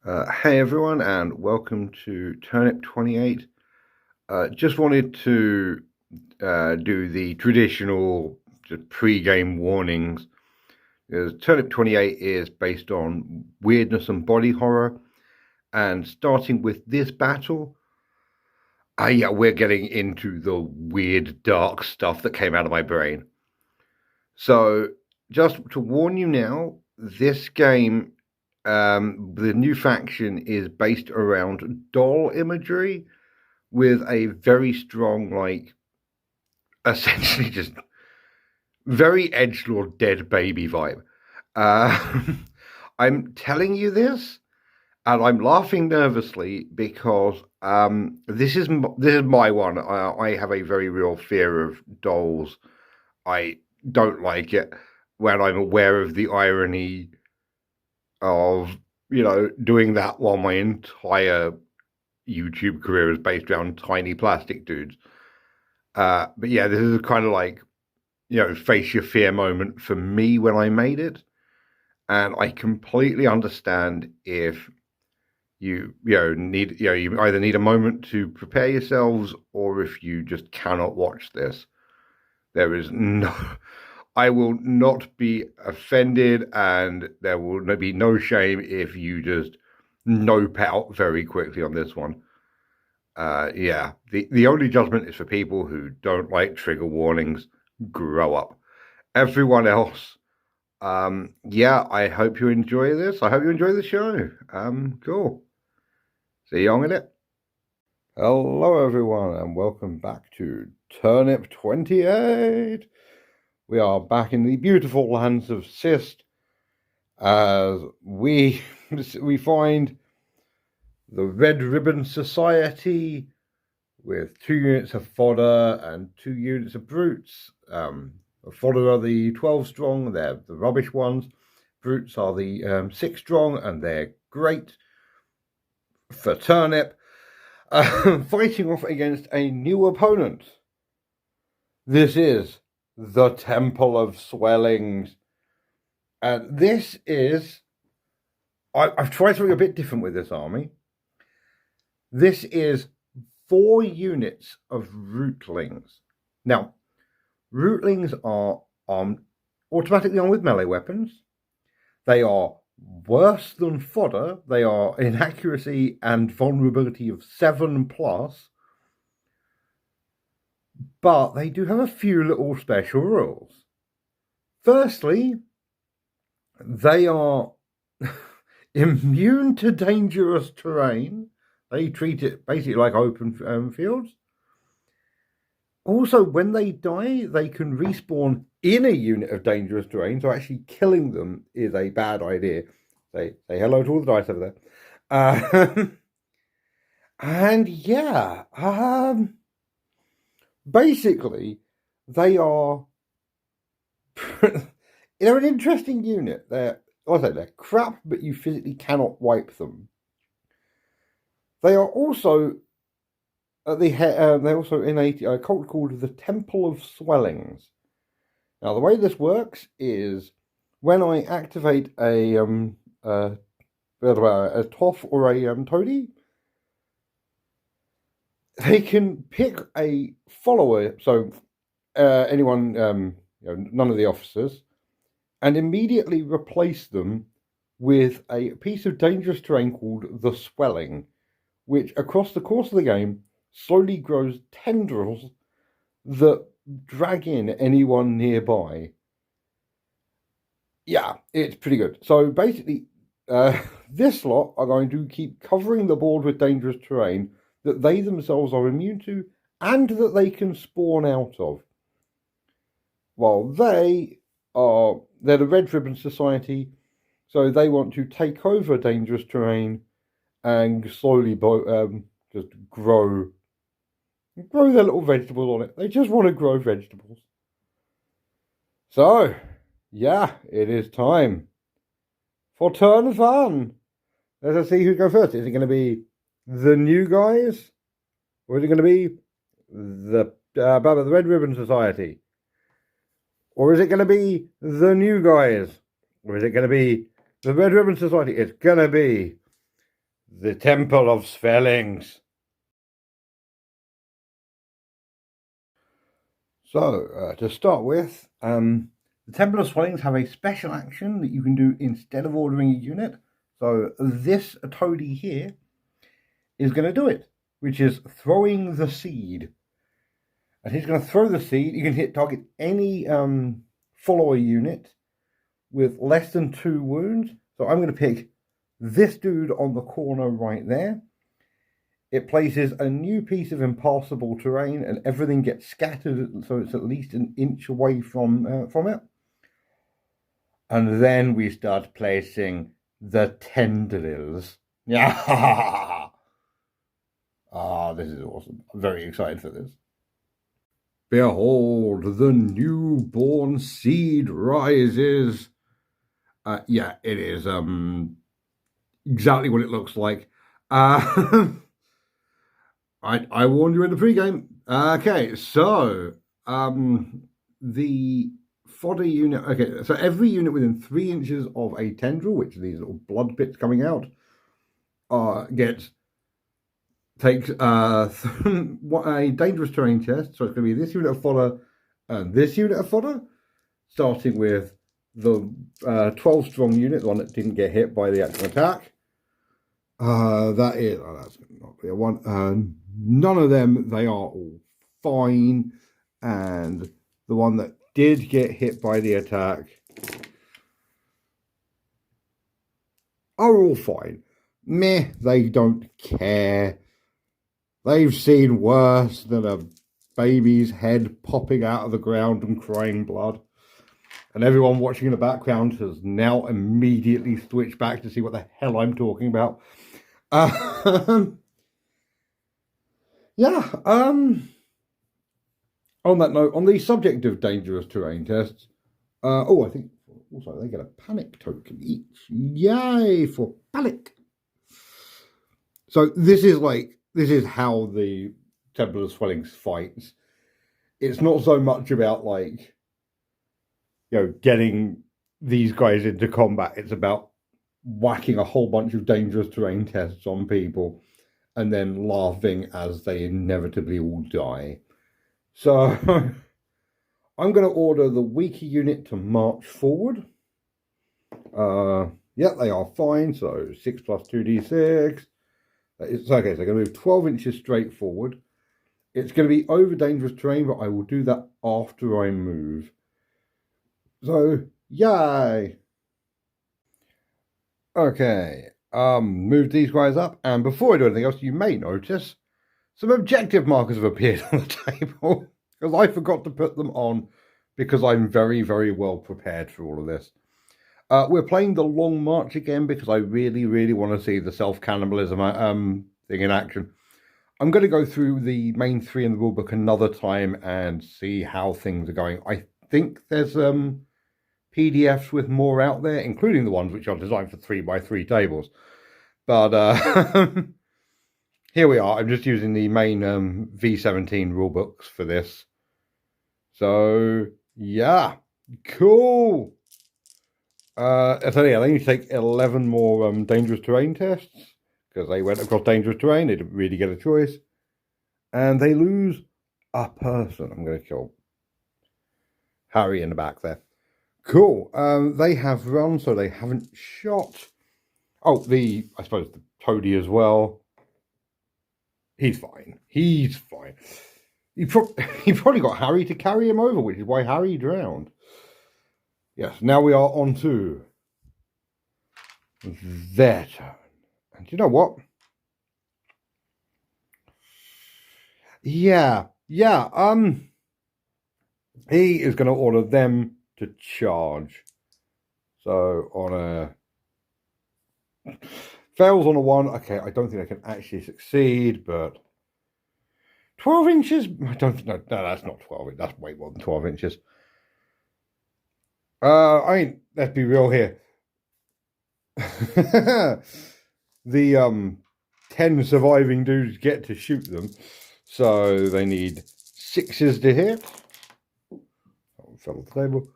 Hey everyone, and welcome to Turnip28. Just wanted to do the traditional pre-game warnings. Turnip28 is based on weirdness and body horror, and starting with this battle, yeah, we're getting into the weird, dark stuff that came out of my brain. So, just to warn you now, this game, the new faction is based around doll imagery with a very strong, essentially just very edgelord dead baby vibe. Uh, I'm telling you this, and I'm laughing nervously because this is my one. I have a very real fear of dolls. I don't like it when I'm aware of the irony of doing that while my entire YouTube career is based around tiny plastic dudes. But yeah, this is kind of face your fear moment for me when I made it. And I completely understand if you either need a moment to prepare yourselves or if you just cannot watch this. There is no, I will not be offended, and there will be no shame if you just nope out very quickly on this one. Yeah, the only judgment is for people who don't like trigger warnings. Grow up. Everyone else, yeah, I hope you enjoy this. I hope you enjoy the show. Cool. See you on it. Hello, everyone, and welcome back to Turnip28. We are back in the beautiful lands of Cyst as we find the Red Ribbon Society with 2 units of fodder and 2 units of brutes. Fodder are the 12 strong, they're the rubbish ones. Brutes are the 6 strong, and they're great for Turnip. Fighting off against a new opponent. This is the Temple of Swellings. And this is... I've tried something a bit different with this army. This is 4 units of rootlings. Now, rootlings are automatically armed with melee weapons. They are worse than fodder. They are in accuracy and vulnerability of 7+. But they do have a few little special rules. Firstly, they are immune to dangerous terrain. They treat it basically like open fields. Also, when they die, they can respawn in a unit of dangerous terrain, so actually killing them is a bad idea. Say hello to all the dice over there. And yeah, basically, they are... they're an interesting unit. They're crap, but you physically cannot wipe them. They are also they're also in a cult called the Temple of Swellings. Now, the way this works is when I activate a Toff or a Toady, they can pick a follower. So anyone, none of the officers, and immediately replace them with a piece of dangerous terrain called the Swelling, which across the course of the game slowly grows tendrils that drag in anyone nearby. Yeah, it's pretty good. So basically, this lot are going to keep covering the board with dangerous terrain that they themselves are immune to and that they can spawn out of. While they're the Red Ribbon Society, so they want to take over dangerous terrain and slowly just grow their little vegetables on it. They just want to grow vegetables. So, yeah, it is time for Turn Fun. Let's see who goes first. Is it going to be the new guys? Or is it going to be the Red Ribbon Society? Or is it going to be the new guys? Or is it going to be the Red Ribbon Society? It's going to be The Temple of Spellings. So, to start with, the Temple of Swellings have a special action that you can do instead of ordering a unit. So this toady here is going to do it, which is throwing the seed. And he's going to throw the seed. You can hit target any follower unit with less than 2 wounds. So I'm going to pick this dude on the corner right there. It places a new piece of impassable terrain, and everything gets scattered, so it's at least an inch away from it. And then we start placing the tendrils. Yeah. Ah, this is awesome. I'm very excited for this. Behold, the newborn seed rises. Yeah, it is exactly what it looks like. I warned you in the pregame. Okay, so the fodder unit. Okay, so every unit within 3 inches of a tendril, which are these little blood bits coming out, takes a dangerous terrain test. So it's going to be this unit of fodder and this unit of fodder, starting with the 12 strong unit, the one that didn't get hit by the actual attack. That's not clear one. None of them, they are all fine. And the one that did get hit by the attack are all fine. Meh, they don't care. They've seen worse than a baby's head popping out of the ground and crying blood. And everyone watching in the background has now immediately switched back to see what the hell I'm talking about. Yeah. On that note, on the subject of dangerous terrain tests, I think also they get a panic token each. Yay for panic! So this is how the Temple of Swellings fights. It's not so much about getting these guys into combat. It's about whacking a whole bunch of dangerous terrain tests on people and then laughing as they inevitably all die. So I'm going to order the weaker unit to march forward. Yeah, they are fine. So 6 plus 2d6. It's okay. So I'm going to move 12 inches straight forward. It's going to be over dangerous terrain, but I will do that after I move. So, yay! Okay, move these guys up, and before I do anything else, you may notice some objective markers have appeared on the table, because I forgot to put them on, because I'm very, very well prepared for all of this. We're playing the Long March again, because I really, really want to see the self-cannibalism thing in action. I'm going to go through the main 3 in the rulebook another time and see how things are going. I think there's PDFs with more out there, including the ones which are designed for 3x3 tables. But here we are. I'm just using the main V17 rulebooks for this. So, yeah. Cool. I tell you, they need to take 11 more dangerous terrain tests, because they went across dangerous terrain. They didn't really get a choice. And they lose a person. I'm going to kill Harry in the back there. Cool. They have run, so they haven't shot. Oh, I suppose the toady as well. He's fine. He's fine. He probably got Harry to carry him over, which is why Harry drowned. Yes, now we are on to their turn. And you know what? Yeah. He is going to order them to charge. So on a fails on a 1. Okay, I don't think I can actually succeed, but 12 inches? I don't know. No, that's not 12. That's way more than 12 inches. I mean, let's be real here. The 10 surviving dudes get to shoot them, so they need 6s to hit. Oh, fell off the table.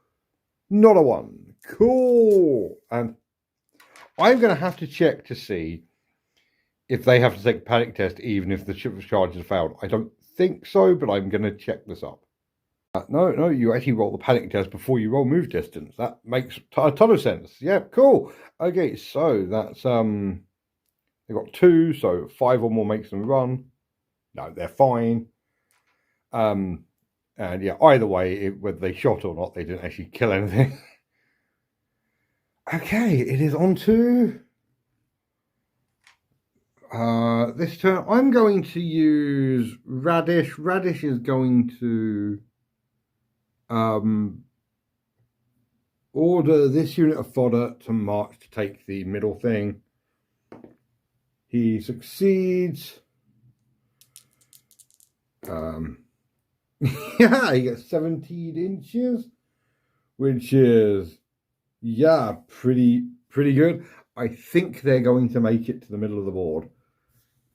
Not a 1. Cool. And I'm going to have to check to see if they have to take a panic test, even if the charges failed. I don't think so, but I'm going to check this up. No, you actually roll the panic test before you roll move distance. That makes a ton of sense. Yeah, cool. Okay, so that's they've got 2, so 5 or more makes them run. No, they're fine. And yeah, either way, whether they shot or not, they didn't actually kill anything. Okay, it is on to this turn. I'm going to use Radish. Radish is going to order this unit of fodder to march to take the middle thing. He succeeds. Yeah, he gets 17 inches, which is, yeah, pretty good. I think they're going to make it to the middle of the board.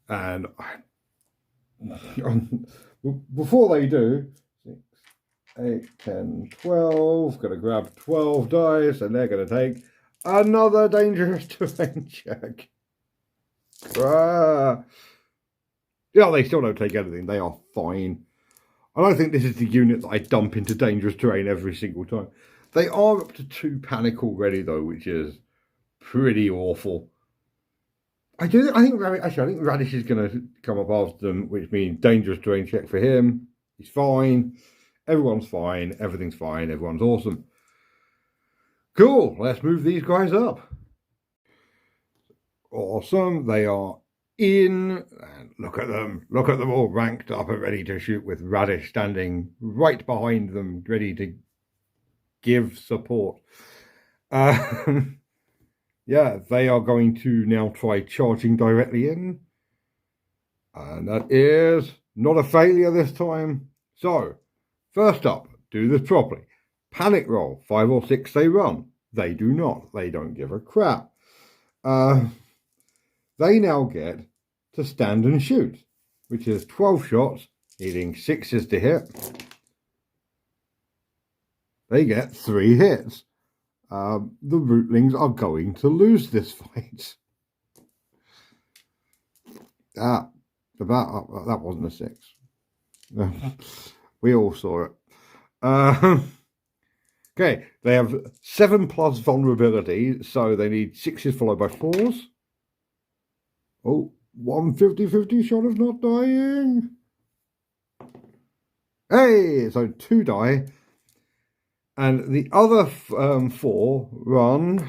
And before they do, 6, 8, 10, 12, going to grab 12 dice, and they're going to take another dangerous terrain check. Yeah, they still don't take anything. They are fine. And I think this is the unit that I dump into dangerous terrain every single time. They are up to 2 panic already, though, which is pretty awful. I think Radish is going to come up after them, which means dangerous terrain check for him. He's fine. Everyone's fine. Everything's fine. Everyone's awesome. Cool. Let's move these guys up. Awesome. They are in. And look at them. Look at them all ranked up and ready to shoot, with Radish standing right behind them, ready to give support. Yeah, they are going to now try charging directly in. And that is not a failure this time. So, first up, do this properly. Panic roll. 5 or 6 they run. They do not. They don't give a crap. They now get to stand and shoot, which is 12 shots, needing 6s to hit. They get 3 hits. The Rootlings are going to lose this fight. That wasn't a 6. We all saw it. Okay, they have 7+ vulnerability, so they need 6s followed by 4s. Oh, 150-50 shot of not dying. Hey, so 2 die. And the other 4 run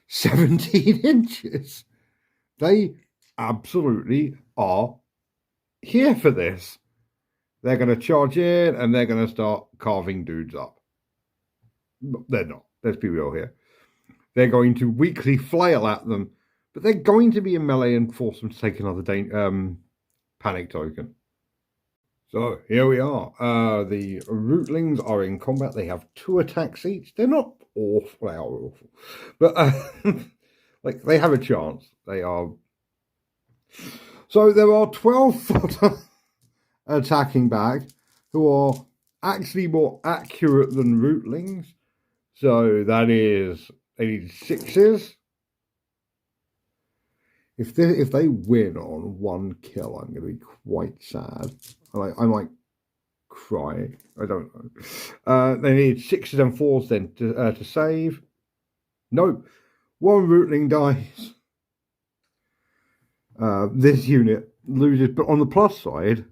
17 inches. They absolutely are here for this. They're going to charge in and they're going to start carving dudes up. They're not. Let's be real here. They're going to weakly flail at them, but they're going to be in melee and force them to take another panic token. So here we are. The Rootlings are in combat. They have 2 attacks each. They're not awful. They are awful, but like, they have a chance. They are. So there are 12 fodder attacking back, who are actually more accurate than Rootlings. So that is, they need 6s. If they win on 1 kill, I'm going to be quite sad. I might cry. I don't know. They need 6s and 4s then to save. Nope. 1 Rootling dies. This unit loses, but on the plus side,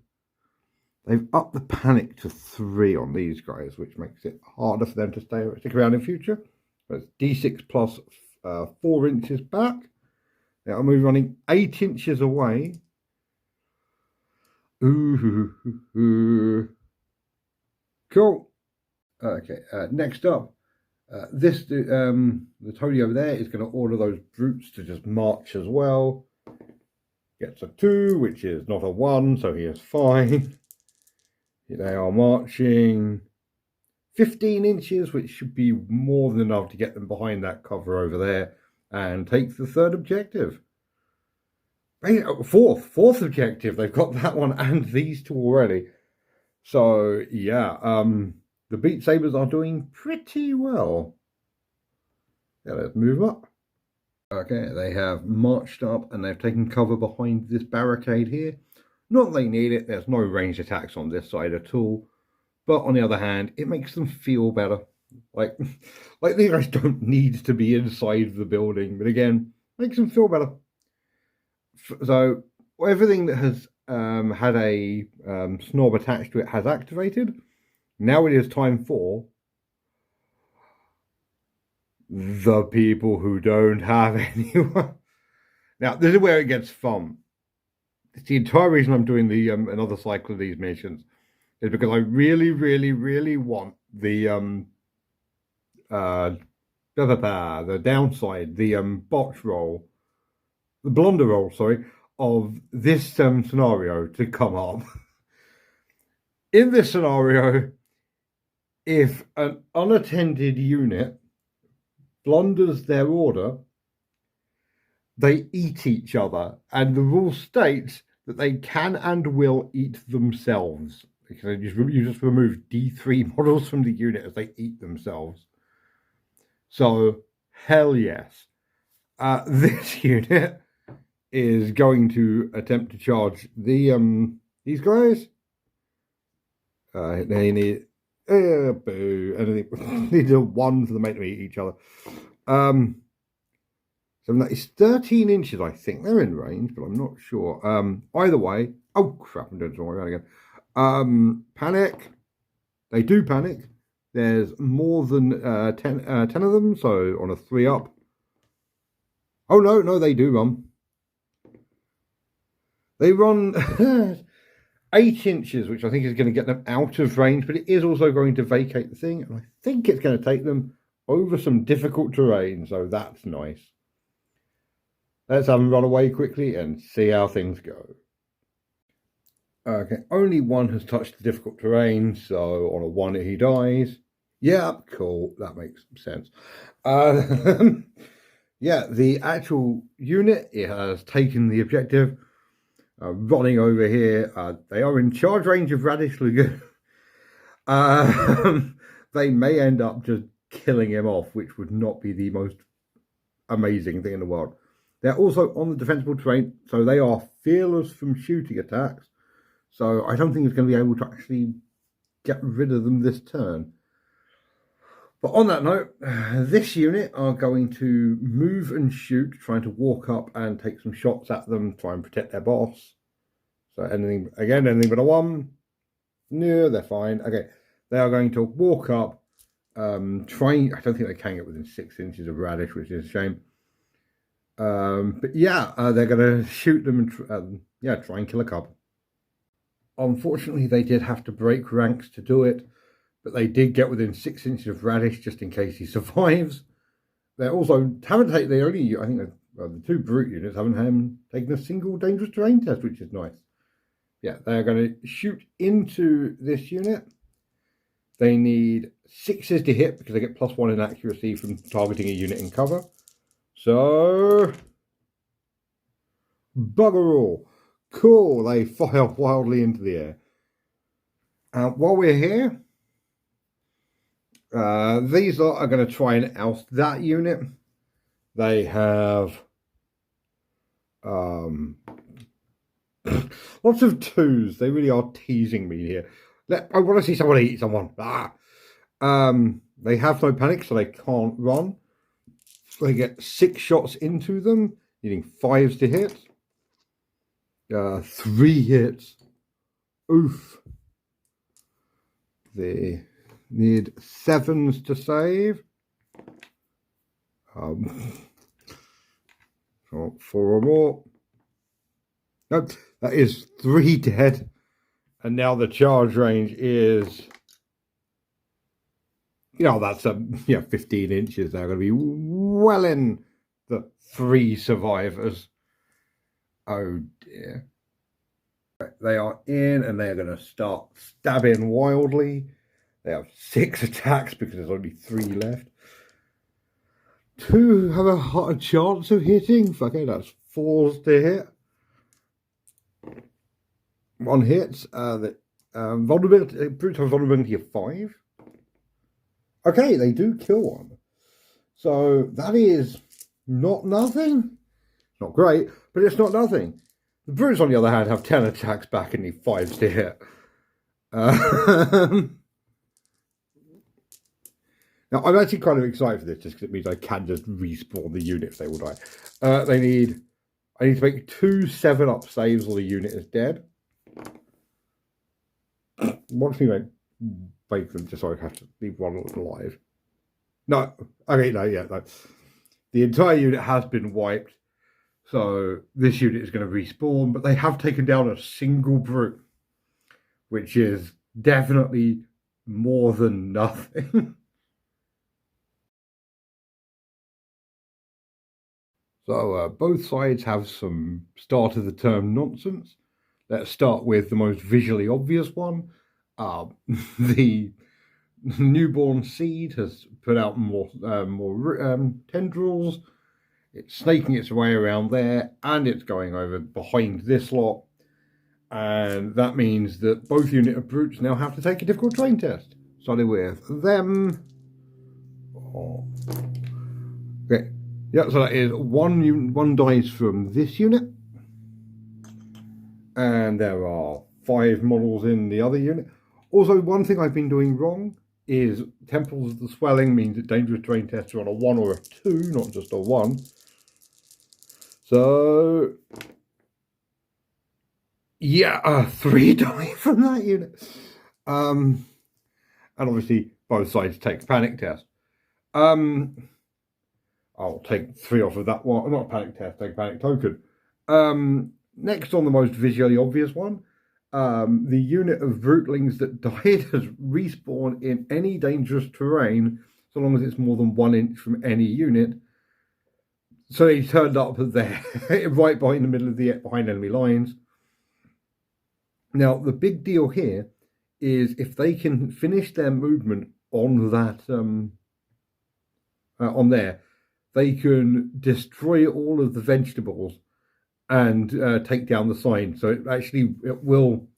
they've upped the panic to 3 on these guys, which makes it harder for them to stick around in future. So it's D6 plus 4 inches back. They are moving running 8 inches away. Ooh. Cool. Okay, next up, the Tony over there is going to order those brutes to just march as well. Gets a 2, which is not a 1, so he is fine. They are marching 15 inches, which should be more than enough to get them behind that cover over there and take the 3rd objective. Fourth objective. They've got that one and these 2 already. So yeah, the Beat Sabers are doing pretty well. Yeah, let's move up. Okay, they have marched up and they've taken cover behind this barricade here. Not that they need it, there's no ranged attacks on this side at all. But on the other hand, it makes them feel better. Like, like these guys don't need to be inside the building, but again, makes them feel better. So everything that has had a snob attached to it has activated. Now it is time for the people who don't have anyone. Now, this is where it gets fun. It's the entire reason I'm doing the another cycle of these missions is because I really, really, really want the the downside, the botch roll, the blunder roll, sorry, of this scenario to come up. In this scenario, if an unattended unit blunders their order, they eat each other, and the rule states that they can and will eat themselves. Because you just remove D3 models from the unit as they eat themselves. So, hell yes. This unit is going to attempt to charge the these guys. They need boo, and they need a one for them to eat each other. So that is 13 inches, I think. They're in range, but I'm not sure. Either way, oh crap, I'm doing something wrong again. Panic. They do panic. There's more than 10 of them, so on a 3 up. Oh no, they do run. They run 8 inches, which I think is going to get them out of range, but it is also going to vacate the thing, and I think it's going to take them over some difficult terrain, so that's nice. Let's have them run away quickly and see how things go. Okay, only one has touched the difficult terrain, so on a 1 he dies. Yeah, cool, that makes sense. Yeah, the actual unit, it has taken the objective. Running over here, they are in charge range of Radish Lagoon. They may end up just killing him off, which would not be the most amazing thing in the world. They're also on the defensible terrain, so they are fearless from shooting attacks. So I don't think it's going to be able to actually get rid of them this turn. But on that note, this unit are going to move and shoot, trying to walk up and take some shots at them, try and protect their boss. So anything but a 1. No, they're fine. Okay, they are going to walk up, trying. I don't think they can get within 6 inches of Radish, which is a shame. But yeah, they're going to shoot them and try and kill a couple. Unfortunately, they did have to break ranks to do it, but they did get within 6 inches of Radish just in case he survives. They also haven't taken. They only, I think, the 2 brute units haven't taken a single dangerous terrain test, which is nice. Yeah, they are going to shoot into this unit. They need 6s to hit because they get +1 in accuracy from targeting a unit in cover. So, bugger all. Cool, they fire wildly into the air. While we're here, these lot are going to try and oust that unit. They have lots of 2s. They really are teasing me here. I want to see someone eat someone. They have no panic, so they can't run. They get 6 shots into them, needing 5s to hit. 3 hits. Oof. They need 7s to save. 4 or more. Nope, that is 3 dead. And now the charge range is, that's 15 inches. They're going to be well in the 3 survivors. Oh dear. They are in and they are going to start stabbing wildly. They have 6 attacks because there's only 3 left. 2 have a chance of hitting. Okay, that's 4s to hit. 1 hits. Vulnerability, brute vulnerability of 5. Okay, they do kill one. So that is not nothing. Not great, but it's not nothing. The brutes, on the other hand, have 10 attacks back and need 5s to hit. Now, I'm actually kind of excited for this, just because it means I can just respawn the unit if they will die. I need to make 2 7-up saves or the unit is dead. Watch me make them just so I have to leave one alive. No, okay, no, yeah, no. The entire unit has been wiped, so this unit is going to respawn, but they have taken down a single brute, which is definitely more than nothing. So both sides have some start of the term nonsense. Let's start with the most visually obvious one. The newborn seed has put out more tendrils. It's snaking its way around there, and it's going over behind this lot. And that means that both unit of brutes now have to take a difficult terrain test. Starting with them. Oh. Okay. Yeah, so that is one dice from this unit. And there are 5 models in the other unit. Also, one thing I've been doing wrong is Temples of the Swelling means that dangerous terrain tests are on a 1 or a 2, not just a 1. So, yeah, 3 die from that unit. And obviously, both sides take a panic test. I'll take 3 off of that one. Not a panic test, take a panic token. Next on the most visually obvious one, the unit of Brutlings that died has respawned in any dangerous terrain, so long as it's more than 1 inch from any unit. So they turned up there, right behind the middle of behind enemy lines. Now, the big deal here is if they can finish their movement on that, on there, they can destroy all of the vegetables and take down the sign. So it will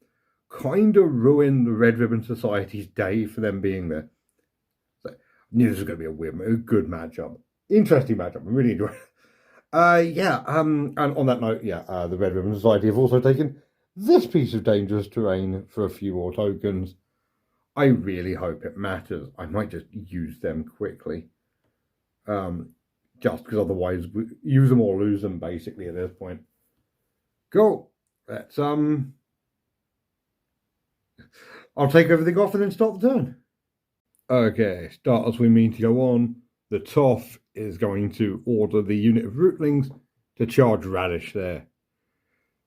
kind of ruin the Red Ribbon Society's day for them being there. So I knew this was going to be a good matchup. Interesting matchup. I'm really enjoying it. And on that note, the Red Ribbon Society have also taken this piece of dangerous terrain for a few more tokens. I really hope it matters. I might just use them quickly. Just because otherwise we use them or lose them basically at this point. Cool. Let's I'll take everything off and then start the turn. Okay, start as we mean to go on. The Toff is going to order the unit of Rootlings to charge Radish there.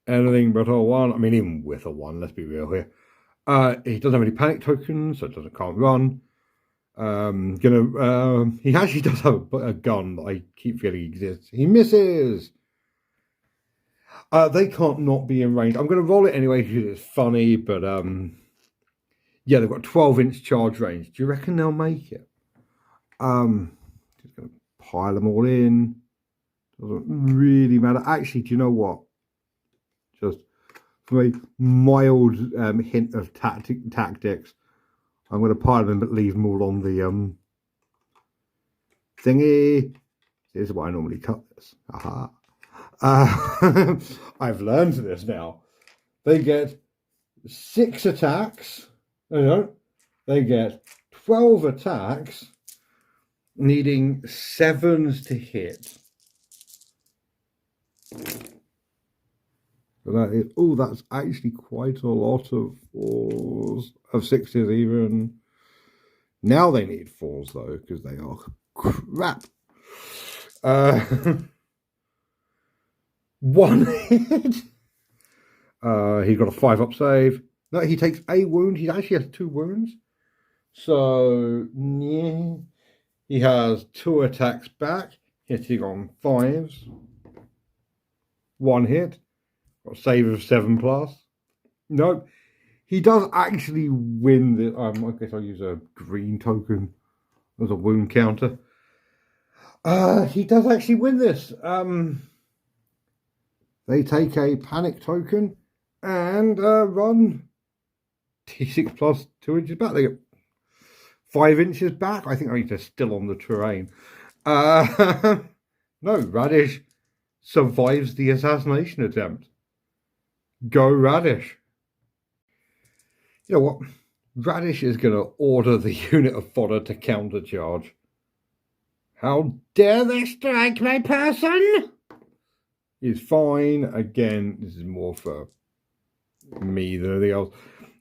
Anything but a 1. I mean, even with a 1, let's be real here. He doesn't have any panic tokens, so can't run. He actually does have a gun that I keep feeling exists. He misses. They can't not be in range. I'm going to roll it anyway because it's funny, but yeah, they've got 12-inch charge range. Do you reckon they'll make it? Just going to pile them all in. Doesn't really matter. Actually, do you know what? Just for a mild hint of tactics, I'm going to pile them but leave them all on the thingy. This is why I normally cut this. Aha. I've learned this now. They get 6 attacks. No, they get 12 attacks, needing 7s to hit. So that is, that's actually quite a lot of 4s, of 6s even. Now they need 4s though, because they are crap. 1 hit. He got a 5-up save. No, he takes a wound. He actually has 2 wounds. So, yeah. He has 2 attacks back, hitting on 5s. 1 hit. Got a save of 7+. Nope. He does actually win the... I guess I'll use a green token as a wound counter. He does actually win this. They take a panic token and run T6 plus 2 inches back. They get 5 inches back. I think they're still on the terrain. No, Radish survives the assassination attempt. Go Radish. You know what? Radish is going to order the unit of fodder to countercharge. How dare they strike my person? He's fine. Again, this is more for me than anything else.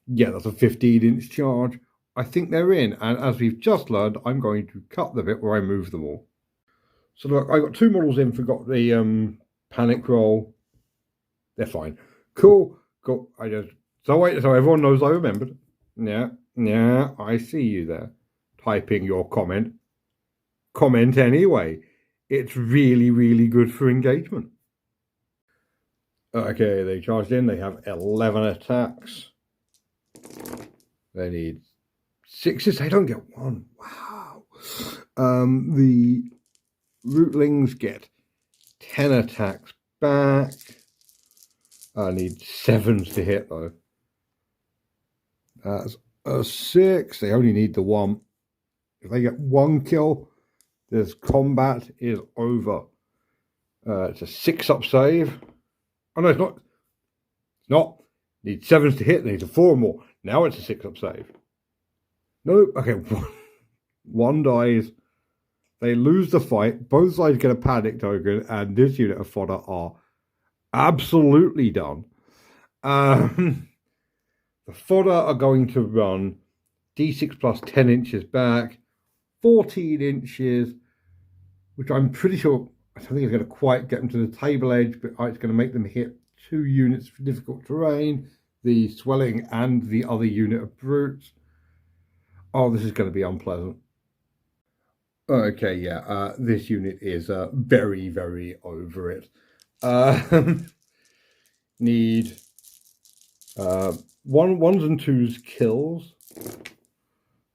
Yeah, that's a 15-inch charge. I think they're in, and as we've just learned, I'm going to cut the bit where I move them all. So look, I got 2 models in, forgot the panic roll. They're fine. Cool. So everyone knows I remembered. Yeah, I see you there, typing your comment. Comment anyway. It's really, really good for engagement. Okay, they charged in. They have 11 attacks. They need 6s. They don't get 1. Wow. The rootlings get 10 attacks back. I need 7s to hit though. That's a 6. They only need the 1. If they get 1 kill, this combat is over. It's a 6-up save. Oh no, it's not. It's not. Need 7s to hit. They need a 4 more. Now it's a 6-up save. Nope. Okay, 1 dies. They lose the fight. Both sides get a panic token, and this unit of fodder are absolutely done. The fodder are going to run D6 plus 10 inches back, 14 inches, which I'm pretty sure, I don't think it's going to quite get them to the table edge, but it's going to make them hit 2 units for difficult terrain, the swelling and the other unit of brutes. Oh, this is going to be unpleasant. Okay, yeah, this unit is very, very over it. Need 1s and 2s kills.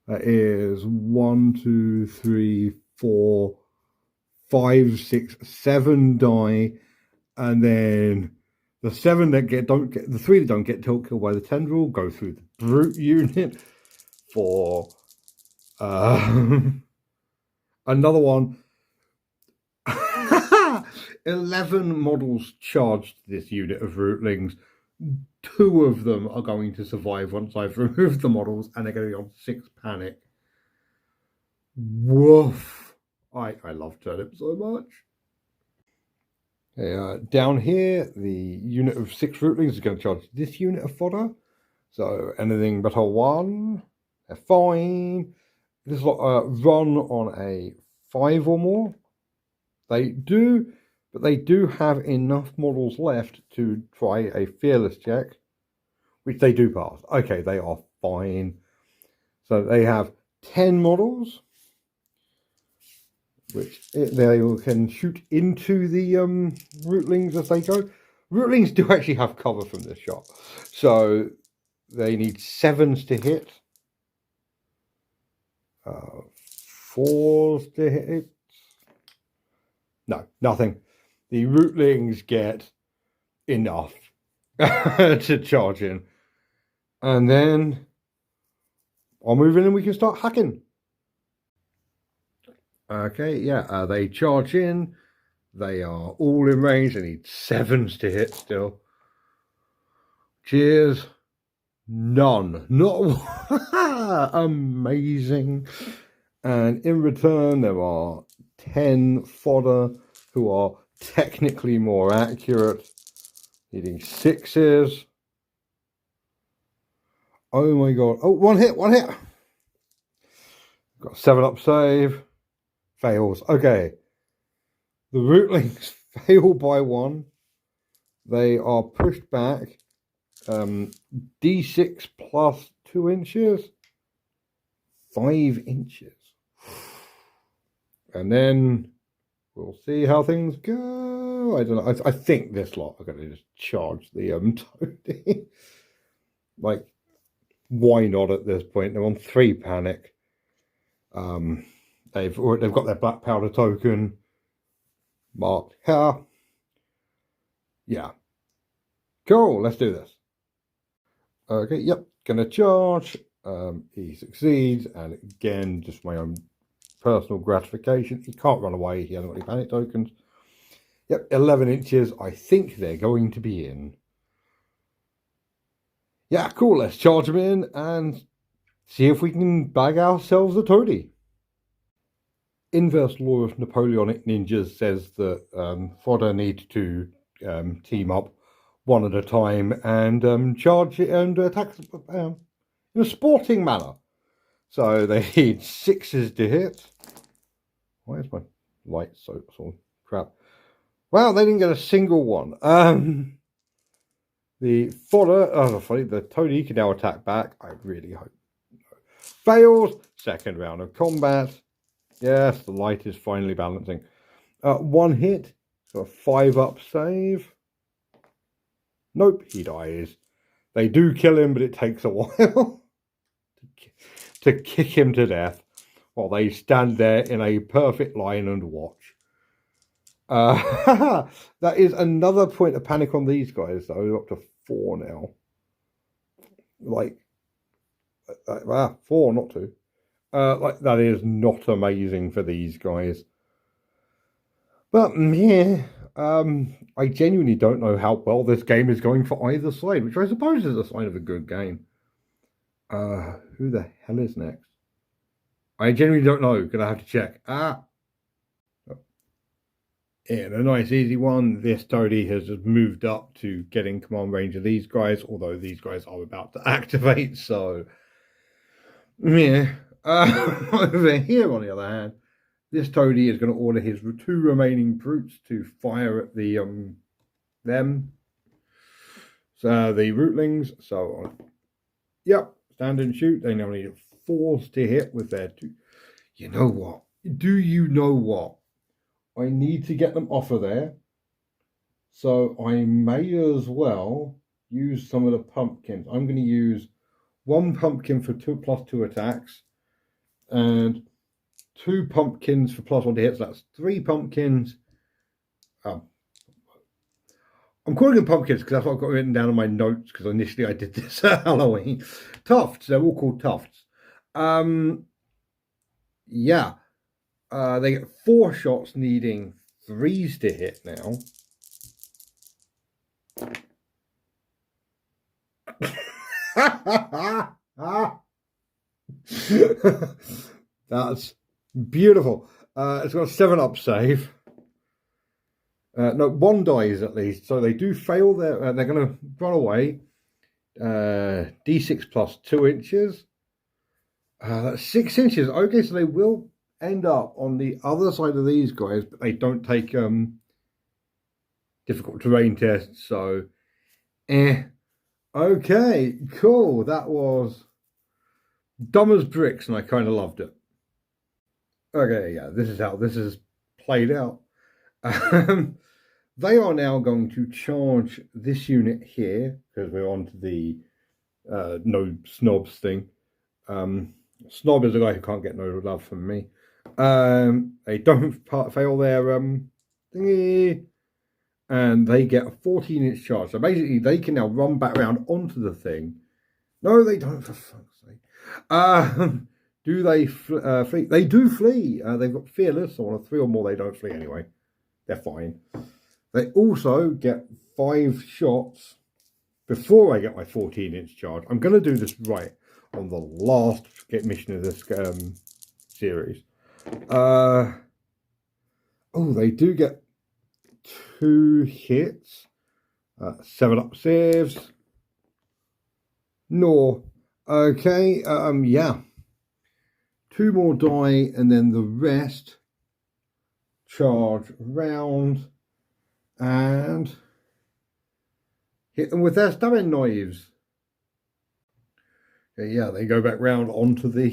That is 1, 2, 3, 4, 5, 6, 7 die, and then the 7 that don't get the 3 that don't get killed by the tendril go through the brute unit for another one. 11 models charged this unit of rootlings. 2 of them are going to survive once I've removed the models, and they're going to be on 6 panic. Woof. I love Turnip so much. Okay, down here, the unit of 6 rootlings is going to charge this unit of fodder. So anything but a 1, they're fine. This lot run on a 5 or more. They do, but they do have enough models left to try a fearless check, which they do pass. Okay, they are fine. So they have 10 models, which they can shoot into the rootlings as they go. Rootlings do actually have cover from this shot, so they need 7s to hit, 4s to hit. No, nothing. The rootlings get enough to charge in, and then I'll move in and we can start hacking. Okay, yeah, they charge in. They are all in range. They need 7s to hit still. Cheers. None. Not one. Amazing. And in return, there are 10 fodder who are technically more accurate, needing 6s. Oh my god. Oh, one hit. Got a 7-up save. Fails. Okay. The rootlings fail by 1. They are pushed back. D6 plus 2 inches. 5 inches. And then we'll see how things go. I don't know. I think this lot are going to just charge the Toadie. Like, why not at this point? They're on 3 panic. They've got their black powder token marked here. Yeah. Cool, let's do this. Okay, yep, gonna charge. He succeeds, and again, just my own personal gratification. He can't run away, he hasn't got any panic tokens. Yep, 11 inches. I think they're going to be in. Yeah, cool. Let's charge them in and see if we can bag ourselves a toady. Inverse law of Napoleonic ninjas says that fodder need to team up one at a time and charge it and attack in a sporting manner. So they need 6s to hit. Why is my light so crap? Wow, they didn't get a single one. The fodder, the toady can now attack back. I really hope. Fails. Second round of combat. Yes, the light is finally balancing. 1 hit. So a 5-up save. Nope, he dies. They do kill him, but it takes a while to kick him to death while they stand there in a perfect line and watch. That is another point of panic on these guys, though. They're up to 4 now. Like, 4, not 2. Like, that is not amazing for these guys. But, yeah, I genuinely don't know how well this game is going for either side, which I suppose is a sign of a good game. Who the hell is next? I genuinely don't know. Gonna have to check. Yeah, a nice easy one. This toady has just moved up to getting command range of these guys, although these guys are about to activate, so yeah. Over here, on the other hand, this toady is going to order his 2 remaining brutes to fire at the them. So the rootlings. So yep, stand and shoot. They now need 4s to hit with their 2. You know what? Do you know what? I need to get them off of there. So I may as well use some of the pumpkins. I'm going to use 1 pumpkin for 2+2 attacks and 2 pumpkins for +1 to hit. So that's 3 pumpkins. I'm calling them pumpkins because that's what I've got written down on my notes, because initially I did this at Halloween. Tufts. They're all called tufts. Yeah. They get 4 shots needing 3s to hit now. That's beautiful. It's got a 7-up save. No, 1 dies at least, so they do fail. They're going to run away. D6 plus 2 inches. That's 6 inches. Okay, so they will end up on the other side of these guys, but they don't take difficult terrain tests. So, okay, cool. That was dumb as bricks, and I kind of loved it. Okay, yeah, this is how this is played out. They are now going to charge this unit here, because we're on to the no snobs thing. Snob is a guy who can't get no love from me. They don't fail their thingy, and they get a 14-inch charge. So basically, they can now run back around onto the thing. No, they don't, for fuck's sake. Do they flee? They do flee. They've got fearless, so on a 3 or more, they don't flee anyway. They're fine. They also get 5 shots before I get my 14-inch charge. I'm going to do this right on the last mission of this series. Oh, they do get 2 hits. 7-up saves. No. Okay, yeah. 2 more die, and then the rest charge round and hit them with their stabbing knives. Okay, yeah, they go back round onto the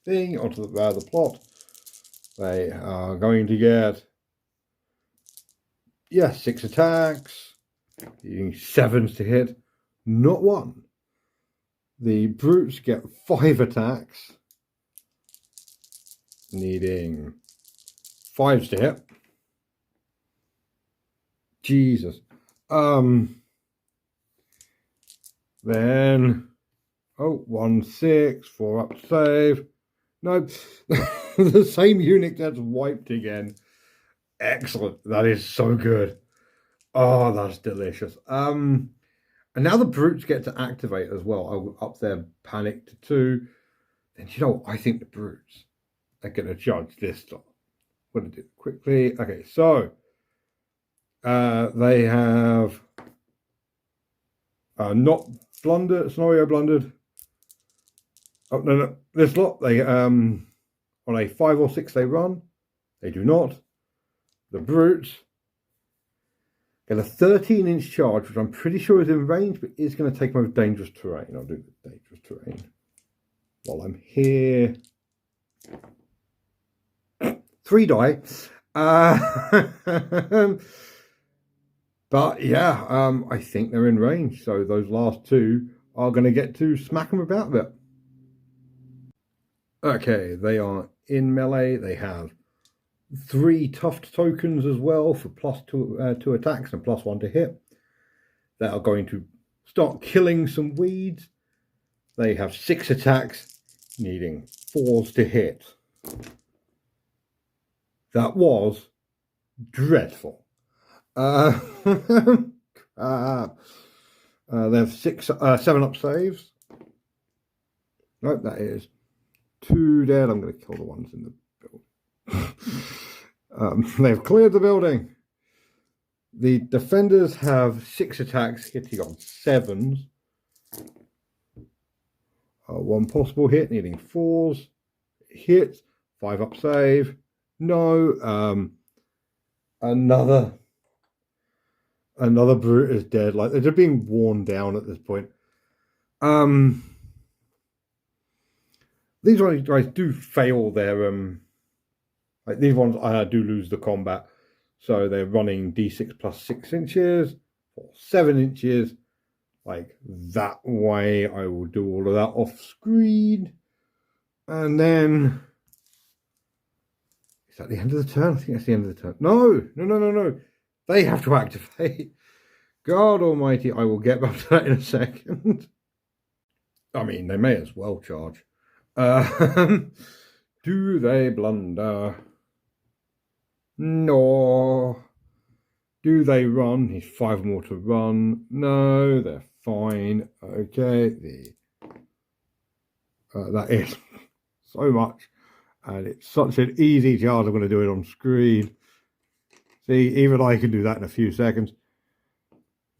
thing, onto the plot. They are going to get, yeah, 6 attacks, using 7s to hit, not 1. The brutes get 5 attacks, needing 5s to hit. Jesus. Then 1, 6, 4-up save. No, the same unit gets wiped again. Excellent. That is so good. Oh, that's delicious. And now the brutes get to activate as well. I will up their panic to 2. And you know, I think the brutes are going to judge this time. I'm going to do it quickly. Okay, so they have not blundered, scenario blundered. Oh, no. This lot, they on a 5 or 6 they run. They do not. The brutes get a 13-inch charge, which I'm pretty sure is in range, but is going to take most dangerous terrain. I'll do the dangerous terrain while I'm here. 3 die. But yeah, I think they're in range. So those last 2 are going to get to smack them about a bit. Okay, they are in melee. They have 3 tuft tokens as well for +2 attacks and +1 to hit. They are going to start killing some weeds. They have 6 attacks, needing 4s to hit. That was dreadful. They have 7-up saves. Nope, that is 2 dead. I'm going to kill the ones in the building. They've cleared the building. The defenders have 6 attacks, hitting on 7s. 1 possible hit, needing 4s. Hit, 5-up save. No. Another brute is dead. Like, they're just being worn down at this point. These guys do fail their like these ones do lose the combat. So they're running D6 plus 6 inches or 7 inches. Like that way. I will do all of that off screen. And then is that the end of the turn? I think that's the end of the turn. No. They have to activate. God almighty, I will get back to that in a second. I mean, they may as well charge. Do they blunder? No. Do they run? He's 5 more to run. No, they're fine. Okay. That is so much. And it's such an easy charge. I'm going to do it on screen. See, even I can do that in a few seconds.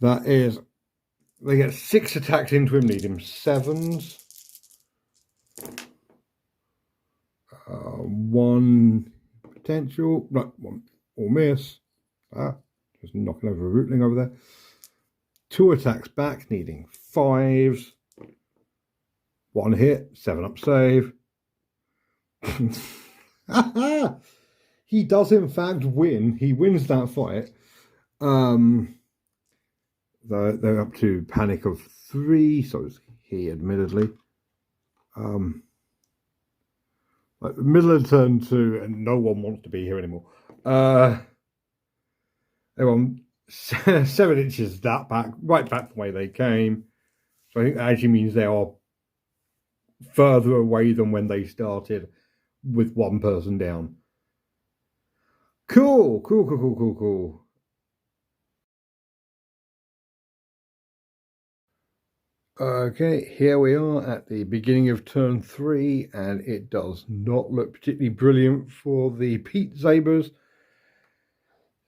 That is, they get 6 attacks into him, need him 7s. 1 potential, no, 1 or miss. Just knocking over a rootling over there. 2 attacks back, needing 5s. 1 hit, 7-up save. He does in fact win. He wins that fight. They're up to panic of 3, so is he, admittedly. Like the middle of turn 2, and no one wants to be here anymore. They're on 7 inches that back, right back the way they came. So I think that actually means they are further away than when they started, with 1 person down. Cool. Okay, here we are at the beginning of turn 3, and it does not look particularly brilliant for the Pete Zabers,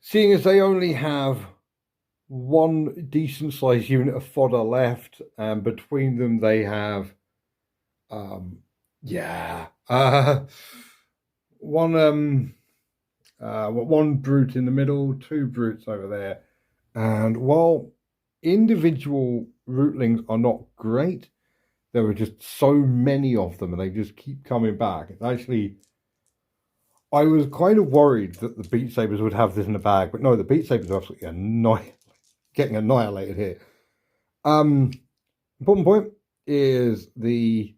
seeing as they only have 1 decent sized unit of fodder left, and between them they have one brute in the middle, 2 brutes over there, and while individual rootlings are not great, there are just so many of them and they just keep coming back. It's actually, I was kind of worried that the Beat Sabers would have this in the bag, but no, the Beat Sabers are absolutely getting annihilated here. Important point is the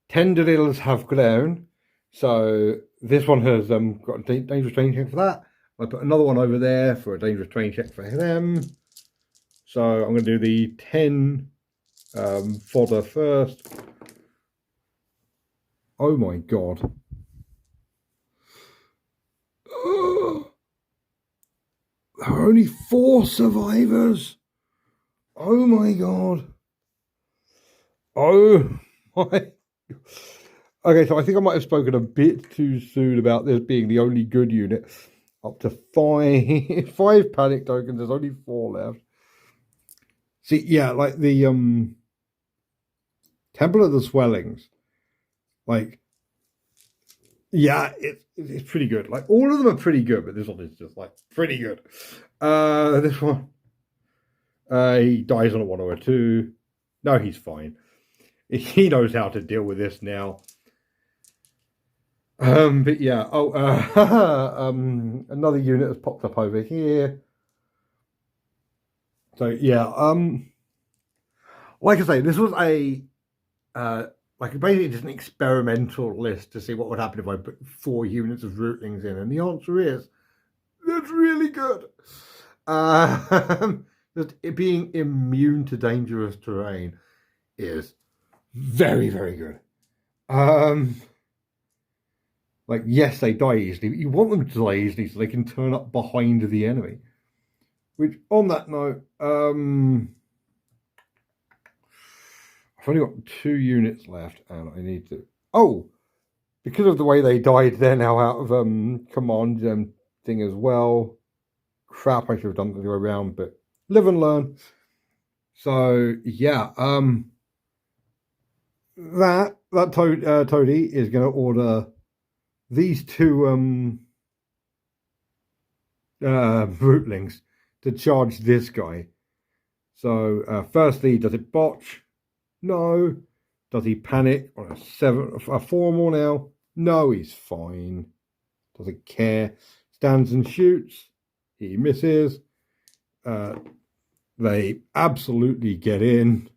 Tendrills have grown, so this one has got a dangerous terrain check for that. I put another one over there for a dangerous terrain check for them. So I'm going to do the 10 fodder first. Oh my god. There are only 4 survivors. Oh my god. Oh my. Okay, so I think I might have spoken a bit too soon about this being the only good unit. Up to 5 5 panic tokens. There's only 4 left. See, yeah, like the Temple of the Swellings. Like, yeah, it's pretty good. Like, all of them are pretty good, but this one is just like pretty good. This one, he dies on a 1 or a 2. No, he's fine. He knows how to deal with this now. But yeah, another unit has popped up over here. So yeah, like I say, this was a like basically just an experimental list to see what would happen if I put 4 units of rootlings in, and the answer is that's really good. Just it being immune to dangerous terrain is very, very good. Like, yes, they die easily, but you want them to die easily so they can turn up behind the enemy. Which, on that note, I've only got 2 units left, and I need to. Oh, because of the way they died, they're now out of command thing as well. Crap, I should have done it the other way around, but live and learn. So yeah, that Toady is going to order these 2 rootlings to charge this guy. So firstly, does it botch? No. Does he panic on a 4 more now? No, he's fine. Doesn't care. Stands and shoots. He misses. They absolutely get in.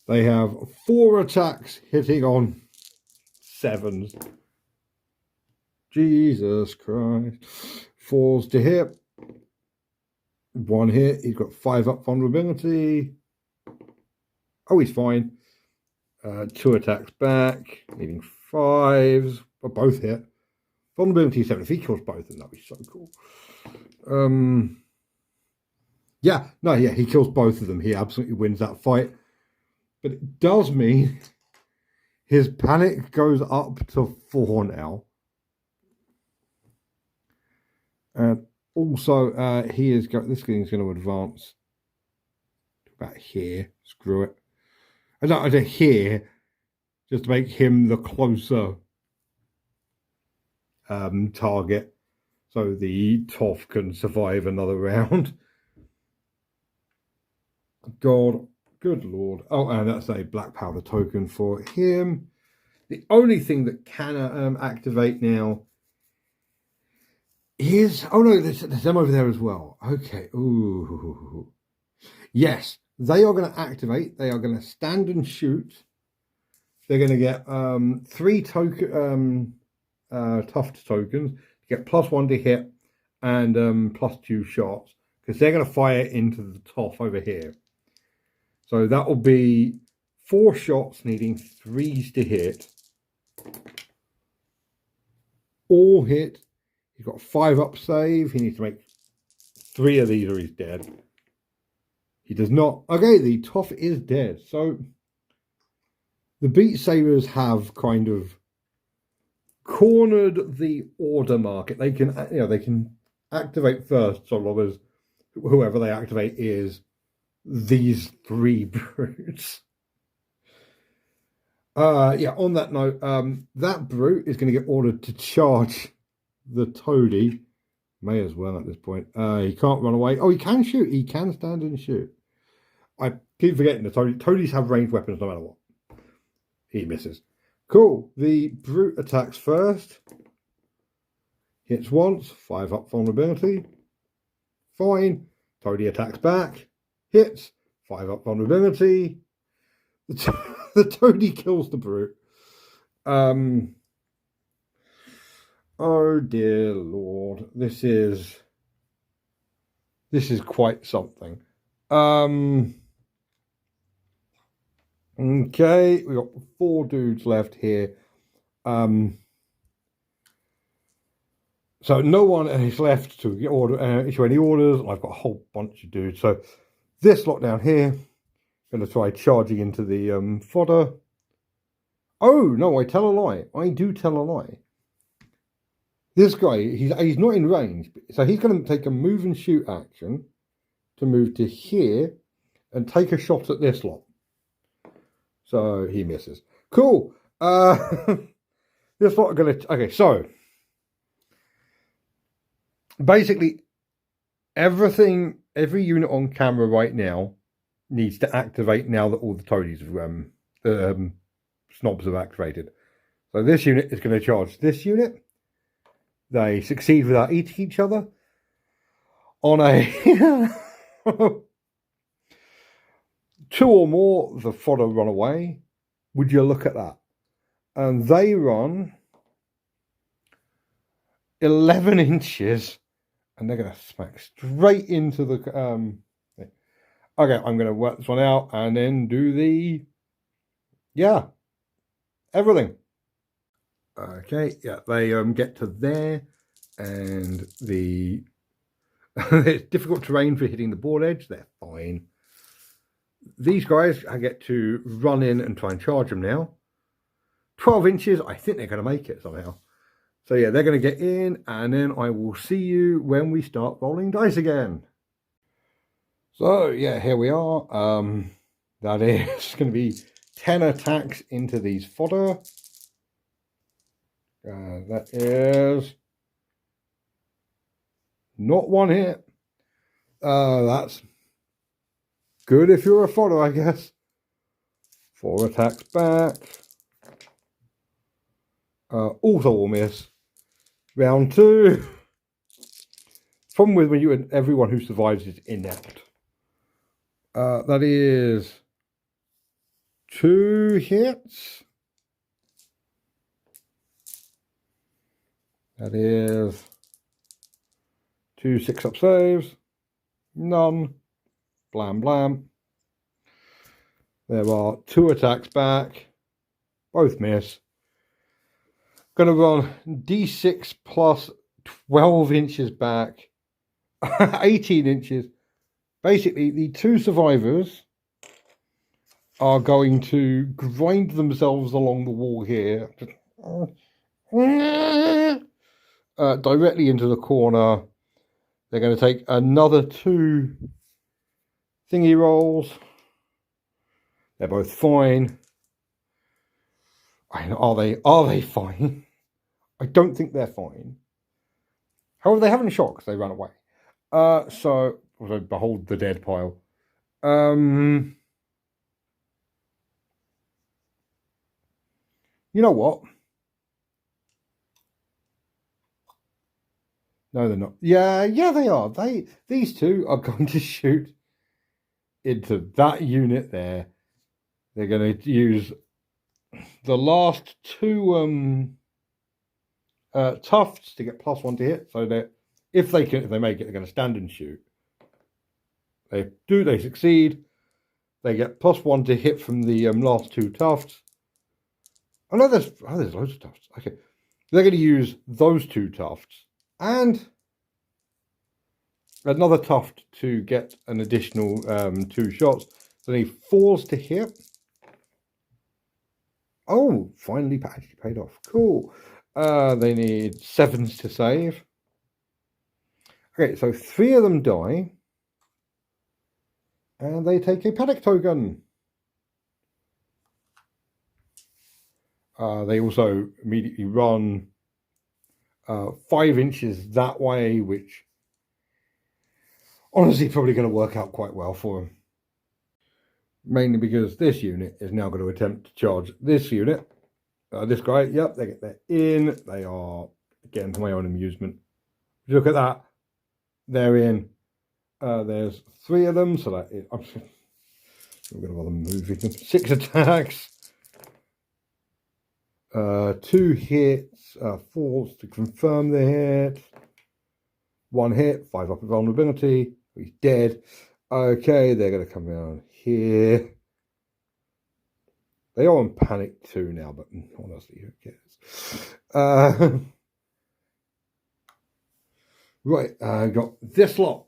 They have 4 attacks hitting on 7s. Jesus Christ. 4s to hit. 1 hit. He's got 5 up vulnerability. Oh, he's fine. 2 attacks back. Needing 5s. But both hit. Vulnerability 7. If he kills both of them, that'd be so cool. Yeah, no, yeah, he kills both of them. He absolutely wins that fight. But it does mean his panic goes up to 4 now. And also, he is this thing's going to advance about here. Screw it. I don't know, here, just to make him the closer target, so the Toff can survive another round. God, good lord. Oh, and that's a black powder token for him. The only thing that can activate now is... Oh no, there's them over there as well. Okay. Ooh. Yes, they are going to activate. They are going to stand and shoot. They're going to get 3 token tuft tokens to get +1 to hit and +2 shots, because they're going to fire into the Toff over here. So that will be 4 shots needing 3s to hit. All hit. He's got 5 up save. He needs to make 3 of these or he's dead. He does not. Okay, the Toff is dead. So the Beat Sabers have kind of cornered the order market. They can, they can activate first, so long as whoever they activate is these 3 brutes. Yeah, on that note, that brute is going to get ordered to charge the Toady. May as well at this point. He can't run away. Oh, he can shoot. He can stand and shoot. I keep forgetting the Toadies have ranged weapons no matter what. He misses. Cool. The brute attacks first. Hits once. 5 up vulnerability. Fine. Toady attacks back. Hits. 5 up vulnerability. The Toady kills the brute. Oh dear lord. This is quite something. Okay, we got 4 dudes left here. So no one is left to issue any orders. I've got a whole bunch to do. So this lot down here, going to try charging into the fodder. Oh, no, I tell a lie. I do tell a lie. This guy, he's not in range. So he's going to take a move and shoot action to move to here and take a shot at this lot. So he misses. Cool. This lot are going to... Okay, so... Basically, every unit on camera right now needs to activate now that all the toadies snobs have activated. So this unit is going to charge this unit. They succeed without eating each other. On a 2 or more, the fodder run away. Would you look at that? And they run 11 inches. And they're going to smack straight into the... Okay, I'm going to work this one out and then do the... Yeah, everything. Okay, yeah, they get to there. And the... it's difficult terrain for hitting the board edge. They're fine. These guys, I get to run in and try and charge them now. 12 inches, I think they're going to make it somehow. So yeah, they're going to get in, and then I will see you when we start rolling dice again. So yeah, here we are. That is going to be 10 attacks into these fodder. That is not one hit. That's good if you're a fodder, I guess. 4 attacks back. Also will miss. Round 2. Problem with when you everyone who survives is inept. That is 2 hits. That is 2 6-up saves. None. Blam blam. There are 2 attacks back. Both miss. Going to run D6 plus 12 inches back, 18 inches. Basically, the 2 survivors are going to grind themselves along the wall here, directly into the corner. They're going to take another 2 thingy rolls. They're both fine. Are they fine? I don't think they're fine. However, they haven't shot because they ran away. So behold the dead pile. You know what? No, they're not. Yeah, they are. These 2 are going to shoot into that unit there. They're going to use the last 2 tufts to get +1 to hit, so that if they make it, they're going to stand and shoot. They succeed. They get +1 to hit from the last 2 tufts. Oh no, there's loads of tufts. Okay, they're going to use those 2 tufts and another tuft to get an additional 2 shots. So they need 4s to hit. Oh, finally actually paid off. Cool. They need 7s to save. Okay, so 3 of them die. And they take a panic token. They also immediately run 5 inches that way, which honestly probably going to work out quite well for them. Mainly because this unit is now going to attempt to charge this unit. This guy, yep, they get there in. They are, again, for my own amusement. If you look at that, they're in. There's 3 of them, so that is, I'm going to bother moving them. 6 attacks. 2 hits, 4s to confirm the hit. 1 hit, 5 up vulnerability. He's dead. Okay, they're going to come down here. They are in panic too now, but honestly, who cares? Right, I got this lot.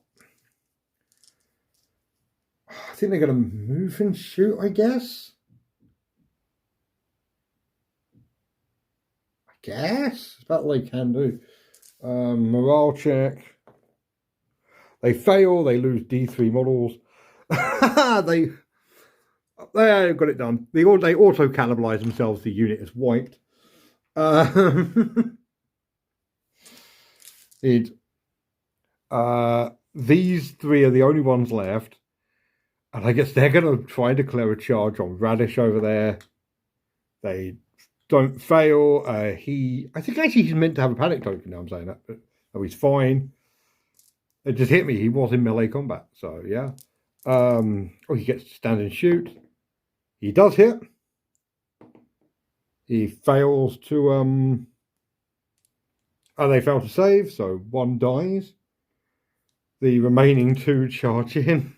I think they're going to move and shoot, I guess. It's about all they can do. Morale check. They fail, they lose D3 models. they got it done. They auto cannibalize themselves, the unit is wiped. These three are the only ones left. And I guess they're going to try and declare a charge on Radish over there. They don't fail. I think actually he's meant to have a panic token now, I'm saying that. But, oh, he's fine. It just hit me. He was in melee combat. So, yeah. He gets to stand and shoot. He does hit. He fails to... they fail to save, so one dies. The remaining two charge in.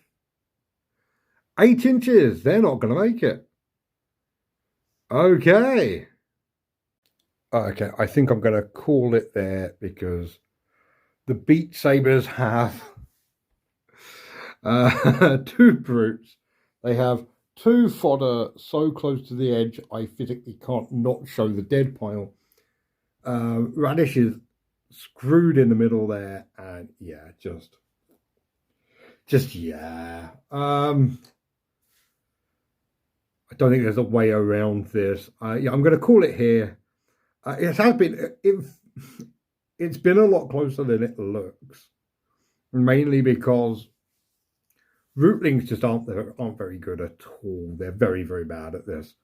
8 inches. They're not going to make it. Okay. Okay, I think I'm going to call it there because the Beat Sabers have 2 brutes. They have 2 fodder so close to the edge I physically can't not show the dead pile. Radish is screwed in the middle there, and yeah, just yeah. I don't think there's a way around this. Yeah, I'm going to call it here. It's been a lot closer than it looks, mainly because rootlings just aren't very good at all. They're very, very bad at this.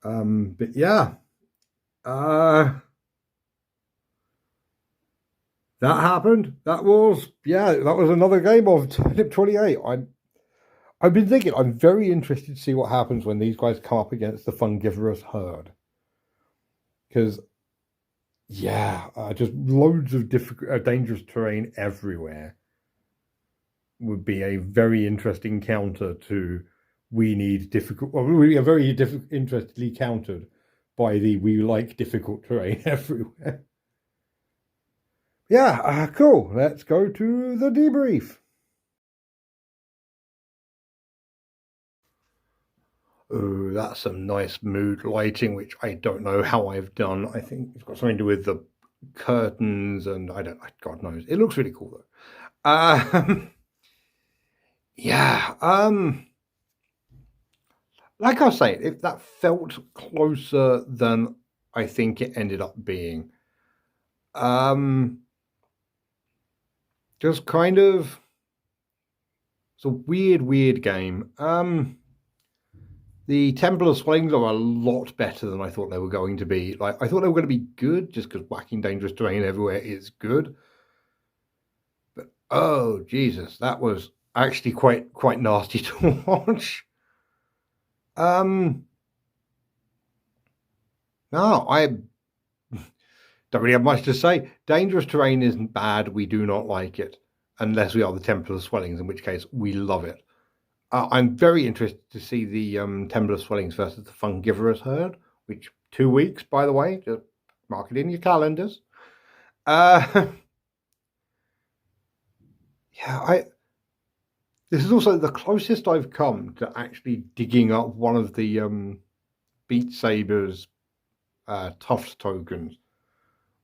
But yeah, that happened. That was another game of Turnip28. I've been thinking, I'm very interested to see what happens when these guys come up against the fungivorous herd. Because, yeah, just loads of dangerous terrain everywhere would be a very interesting counter to we need difficult... Well, we are very interestedly countered by the we like difficult terrain everywhere. Yeah, cool. Let's go to the debrief. Oh, that's some nice mood lighting, which I don't know how I've done. I think it's got something to do with the curtains, and God knows. It looks really cool, though. Yeah. Like I was saying, if that felt closer than I think it ended up being. Just kind of... It's a weird game. The Temple of Swellings are a lot better than I thought they were going to be. Like, I thought they were going to be good, just because whacking dangerous terrain everywhere is good. But, oh, Jesus, that was actually quite nasty to watch. No, I don't really have much to say. Dangerous terrain isn't bad. We do not like it. Unless we are the Temple of Swellings, in which case we love it. I'm very interested to see the Temple of Swellings versus the Fungivorous Herd, which 2 weeks, by the way. Just mark it in your calendars. Yeah, this is also the closest I've come to actually digging up one of the Beat Sabers Tufts tokens,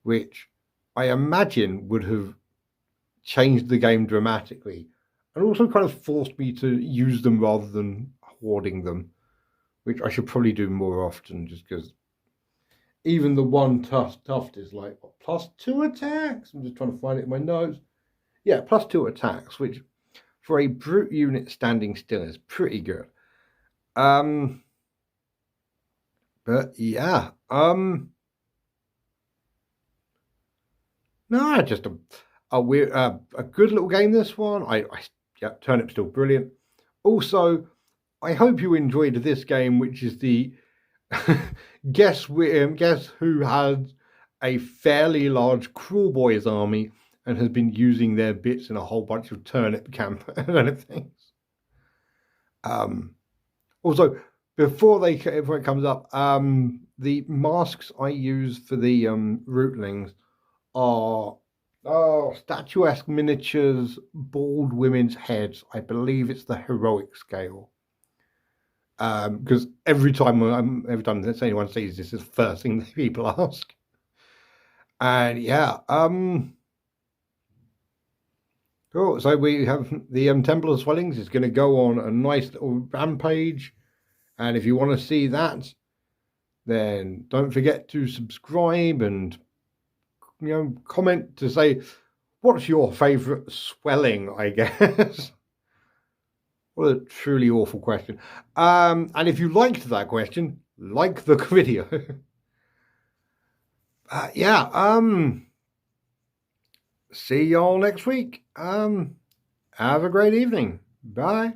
which I imagine would have changed the game dramatically. And also kind of forced me to use them rather than hoarding them, which I should probably do more often, just because even the one tuft is like, what, +2 attacks? I'm just trying to find it in my notes. Yeah, +2 attacks, which for a brute unit standing still is pretty good. But yeah, no, just a weird, a good little game. This one, yeah, Turnip's still brilliant. Also, I hope you enjoyed this game, which is the guess who had a fairly large Cruel Boys army and has been using their bits in a whole bunch of turnip camp and things. Also, before it comes up, the masks I use for the rootlings are statuesque miniatures, bald women's heads. I believe it's the heroic scale. Because every time anyone sees this, is the first thing that people ask. And yeah, cool. So we have the Temple of Swellings is going to go on a nice little rampage, and if you want to see that, then don't forget to subscribe and comment to say what's your favourite swelling, I guess. What a truly awful question. And if you liked that question, like the video. Yeah. See y'all next week. Have a great evening. Bye.